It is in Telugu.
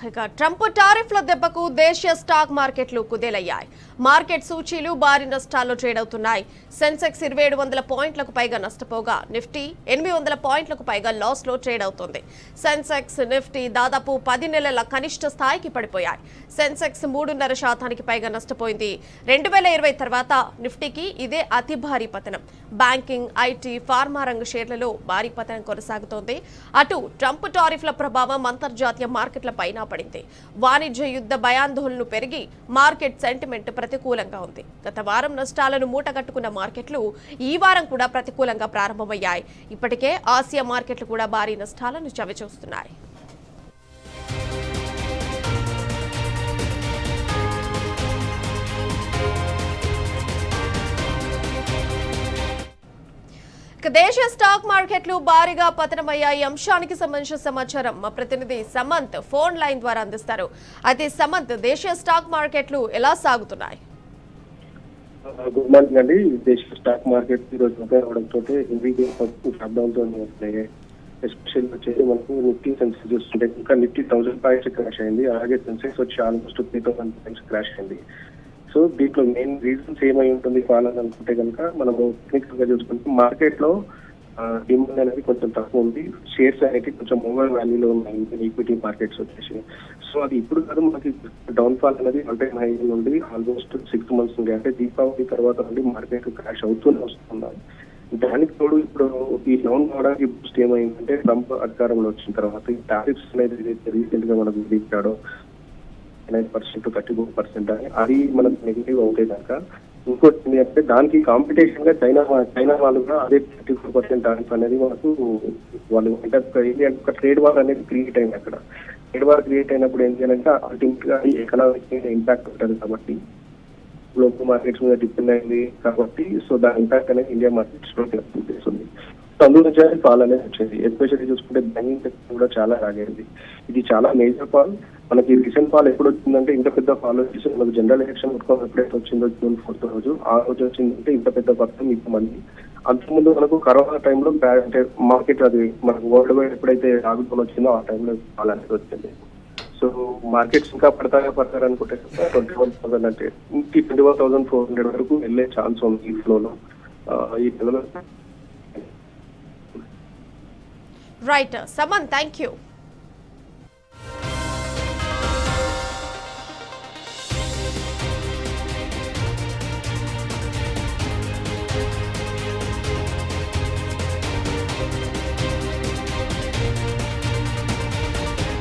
ఇక ట్రంప్ టారిఫ్ల దెబ్బకు దేశీయ స్టాక్ మార్కెట్లు కుదేలయ్యాయి. మార్కెట్ సూచీలు భారీ నష్టాల్లో ట్రేడ్ అవుతున్నాయి. సెన్సెక్స్ 2700 పాయింట్లకు పైగా నష్టపోగా నిఫ్టీ 800 పాయింట్లకు పైగా లాస్ లో ట్రేడ్ అవుతుంది. సెన్సెక్స్ నిఫ్టీ దాదాపు 10 నెలల కనిష్ట స్థాయికి పడిపోయాయి. సెన్సెక్స్ 3.5% పైగా నష్టపోయింది. 2020 తర్వాత నిఫ్టీకి ఇదే అతి భారీ పతనం. బ్యాంకింగ్, ఐటీ, ఫార్మా రంగ షేర్లలో భారీ పతనం కొనసాగుతోంది. అటు ట్రంప్ టారిఫ్ల ప్రభావం అంతర్జాతీయ మార్కెట్ల పైన పడింది. వాణిజ్య యుద్ధ భయాందోళనలు పెరిగి మార్కెట్ సెంటిమెంట్ ప్రతికూలంగా ఉంది. గత వారం నష్టాలను మూటగట్టుకున్న మార్కెట్లు ఈ వారం కూడా ప్రతికూలంగా ప్రారంభమయ్యాయి. ఇప్పటికే ఆసియా మార్కెట్లు కూడా భారీ నష్టాలను చవిచూస్తున్నాయి. దేశీయ స్టాక్ మార్కెట్లు భారీగా పతనమయ్యాయి. అంశానికి సంబంధించిన సమాచారం మా ప్రతినిధి సమంత్ ఫోన్ లైన్ ద్వారా అందిస్తారు. అయితే సమంత్, దేశీయ స్టాక్ మార్కెట్లు ఎలా సాగుతున్నాయి? గుడ్ మార్నింగ్ అండి. దేశీయ స్టాక్ మార్కెట్ ఈ రోజు అవడంతో హెవీగా షట్డౌన్ తో ఎస్పెషల్ వచ్చేసి మనకు నిఫ్టీ సెన్సెక్స్ చూస్తుంటే ఇంకా నిఫ్టీ 1000 పాయింట్స్ క్రాష్ అయింది. అలాగే సెన్సెక్స్ వచ్చి ఆల్మోస్ట్ 3000 పాయింట్స్ క్రాష్ అయింది. సో దీంట్లో మెయిన్ రీజన్స్ ఏమై ఉంటుంది కావాలని అనుకుంటే కనుక మనము టెక్నికల్ గా చూసుకుంటే మార్కెట్ లో డిమాండ్ అనేది కొంచెం తక్కువ ఉంది. షేర్స్ అనేది కొంచెం ఓవర్ వాల్యూలో ఉన్నాయి ఈక్విటీ మార్కెట్స్ వచ్చేసి. సో అది ఇప్పుడు కాదు, మనకి డౌన్ ఫాల్ అనేది ఆల్ టైమ్ హై నుండి ఆల్మోస్ట్ 6 months ఉంది. అంటే దీపావళి తర్వాత నుండి మార్కెట్ క్రాష్ అవుతూనే వస్తున్నాయి. దానికి తోడు ఇప్పుడు ఈ డౌన్ అవడానికి బూస్ట్ ఏమైందంటే ట్రంప్ అధికారంలో వచ్చిన తర్వాత ఈ టారిఫ్స్ అనేది రీసెంట్ గా మనకు విధించాడో 9% to 34% అని అది మనకు నెగిటివ్ అవుతాయి కనుక ఇంకోటి ఏంటంటే దానికి కాంపిటీషన్ గా చైనా వాళ్ళు కూడా అదే 34% టారిఫ్ అనేది మనకు వాళ్ళు అంటే ఒక ట్రేడ్ వార్ అనేది క్రియేట్ అయింది. అక్కడ ట్రేడ్ వార్ క్రియేట్ అయినప్పుడు ఏం చేయాలంటే అల్టిమేట్ గా ఎకనామిక్ మీద ఇంపాక్ట్ ఉంటుంది కాబట్టి గ్లోబల్ మార్కెట్స్ మీద డిపెండ్ అయింది కాబట్టి సో దాని ఇంపాక్ట్ అనేది ఇండియా మార్కెట్స్ లో తెలుస్తుంది. అందులో ఫాల్ అనేది వచ్చింది. ఎస్పెషల్లీ చూసుకుంటే బ్యాంకింగ్ సెక్టర్ కూడా చాలా రాగైంది. ఇది చాలా మేజర్ ఫాల్. మనకి రీసెంట్ ఫాల్ ఎప్పుడు వచ్చిందంటే ఇంత పెద్ద ఫాల్ వచ్చేసి మనకు జనరల్ ఎలక్షన్ ఎప్పుడైతే వచ్చిందో June 4th రోజు ఆ రోజు వచ్చిందంటే ఇంత పెద్ద పథకం ఇప్పుడు మంది. అంతకుముందు మనకు కరోనా టైంలో అంటే మార్కెట్ అది మనకు వరల్డ్ వైడ్ ఎప్పుడైతే లాక్డౌన్ వచ్చిందో ఆ టైంలో ఫాల్ అనేది వచ్చింది. సో మార్కెట్స్ ఇంకా పడతారు అనుకుంటే 21,000 అంటే 21,400 వరకు వెళ్ళే ఛాన్స్ ఉంది ఈ ఫ్లోలో. ఈ నెలలో రైట్ సమంత్, థ్యాంక్ యూ.